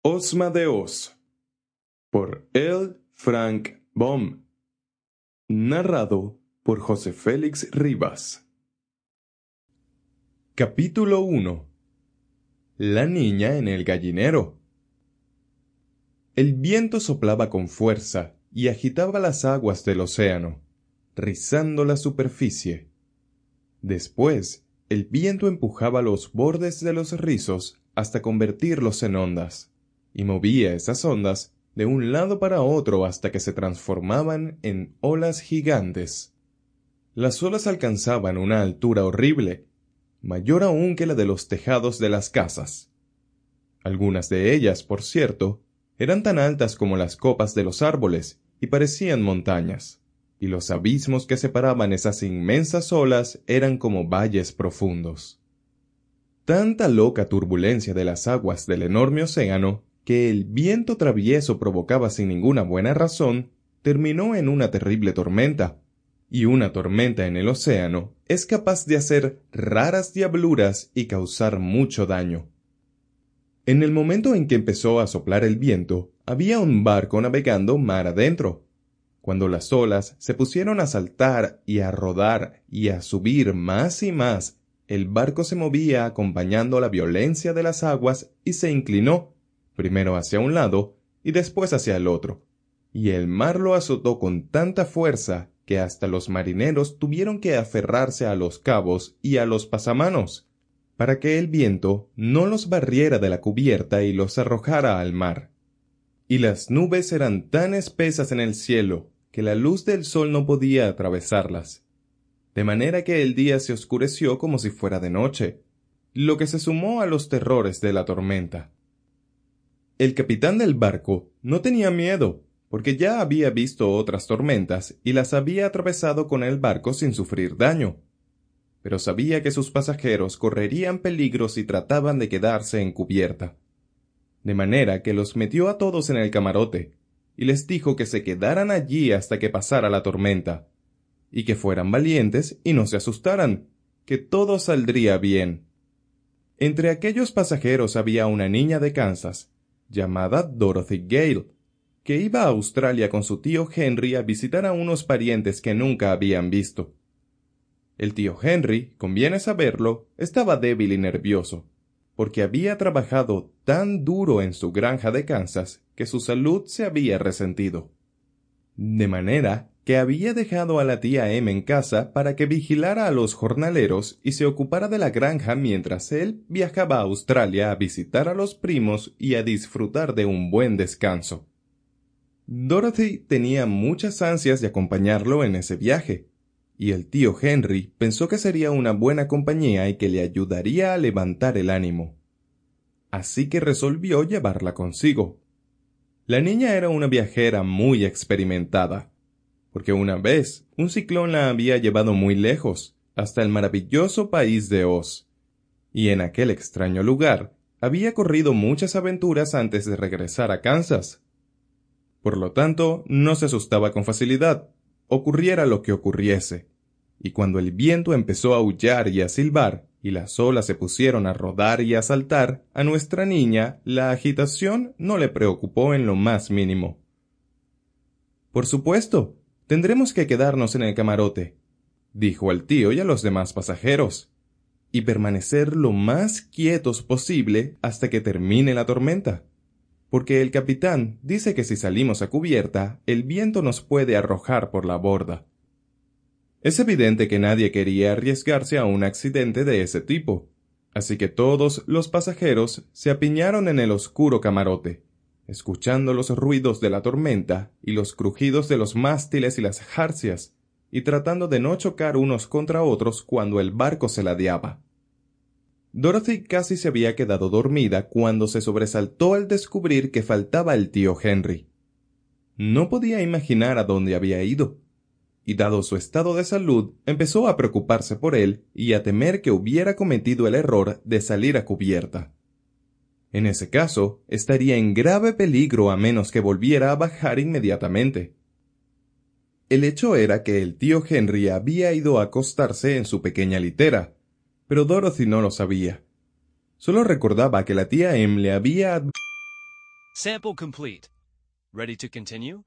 Ozma de Oz, por L. Frank Baum. Narrado por José Félix Rivas. Capítulo 1. La niña en el gallinero. El viento soplaba con fuerza y agitaba las aguas del océano, rizando la superficie. Después, el viento empujaba los bordes de los rizos hasta convertirlos en ondas, y movía esas ondas de un lado para otro hasta que se transformaban en olas gigantes. Las olas alcanzaban una altura horrible, mayor aún que la de los tejados de las casas. Algunas de ellas, por cierto, eran tan altas como las copas de los árboles y parecían montañas, y los abismos que separaban esas inmensas olas eran como valles profundos. Tanta loca turbulencia de las aguas del enorme océano que el viento travieso provocaba sin ninguna buena razón, terminó en una terrible tormenta, y una tormenta en el océano es capaz de hacer raras diabluras y causar mucho daño. En el momento en que empezó a soplar el viento, había un barco navegando mar adentro. Cuando las olas se pusieron a saltar y a rodar y a subir más y más, el barco se movía acompañando la violencia de las aguas y se inclinó, primero hacia un lado y después hacia el otro, y el mar lo azotó con tanta fuerza que hasta los marineros tuvieron que aferrarse a los cabos y a los pasamanos, para que el viento no los barriera de la cubierta y los arrojara al mar. Y las nubes eran tan espesas en el cielo que la luz del sol no podía atravesarlas, de manera que el día se oscureció como si fuera de noche, lo que se sumó a los terrores de la tormenta. El capitán del barco no tenía miedo, porque ya había visto otras tormentas y las había atravesado con el barco sin sufrir daño. Pero sabía que sus pasajeros correrían peligro si trataban de quedarse en cubierta. De manera que los metió a todos en el camarote y les dijo que se quedaran allí hasta que pasara la tormenta, y que fueran valientes y no se asustaran, que todo saldría bien. Entre aquellos pasajeros había una niña de Kansas, llamada Dorothy Gale, que iba a Australia con su tío Henry a visitar a unos parientes que nunca habían visto. El tío Henry, conviene saberlo, estaba débil y nervioso, porque había trabajado tan duro en su granja de Kansas que su salud se había resentido. De manera que había dejado a la tía Em en casa para que vigilara a los jornaleros y se ocupara de la granja mientras él viajaba a Australia a visitar a los primos y a disfrutar de un buen descanso. Dorothy tenía muchas ansias de acompañarlo en ese viaje, y el tío Henry pensó que sería una buena compañía y que le ayudaría a levantar el ánimo. Así que resolvió llevarla consigo. La niña era una viajera muy experimentada, porque una vez un ciclón la había llevado muy lejos, hasta el maravilloso país de Oz, y en aquel extraño lugar había corrido muchas aventuras antes de regresar a Kansas. Por lo tanto, no se asustaba con facilidad, ocurriera lo que ocurriese, y cuando el viento empezó a aullar y a silbar, y las olas se pusieron a rodar y a saltar, a nuestra niña la agitación no le preocupó en lo más mínimo. «Por supuesto, tendremos que quedarnos en el camarote», dijo al tío y a los demás pasajeros, «y permanecer lo más quietos posible hasta que termine la tormenta, porque el capitán dice que si salimos a cubierta, el viento nos puede arrojar por la borda». Es evidente que nadie quería arriesgarse a un accidente de ese tipo, así que todos los pasajeros se apiñaron en el oscuro camarote, escuchando los ruidos de la tormenta y los crujidos de los mástiles y las jarcias, y tratando de no chocar unos contra otros cuando el barco se ladeaba. Dorothy casi se había quedado dormida cuando se sobresaltó al descubrir que faltaba el tío Henry. No podía imaginar a dónde había ido, y dado su estado de salud, empezó a preocuparse por él y a temer que hubiera cometido el error de salir a cubierta. En ese caso, estaría en grave peligro a menos que volviera a bajar inmediatamente. El hecho era que el tío Henry había ido a acostarse en su pequeña litera, pero Dorothy no lo sabía. Solo recordaba que la tía Em le había Sample complete. Ready to continue?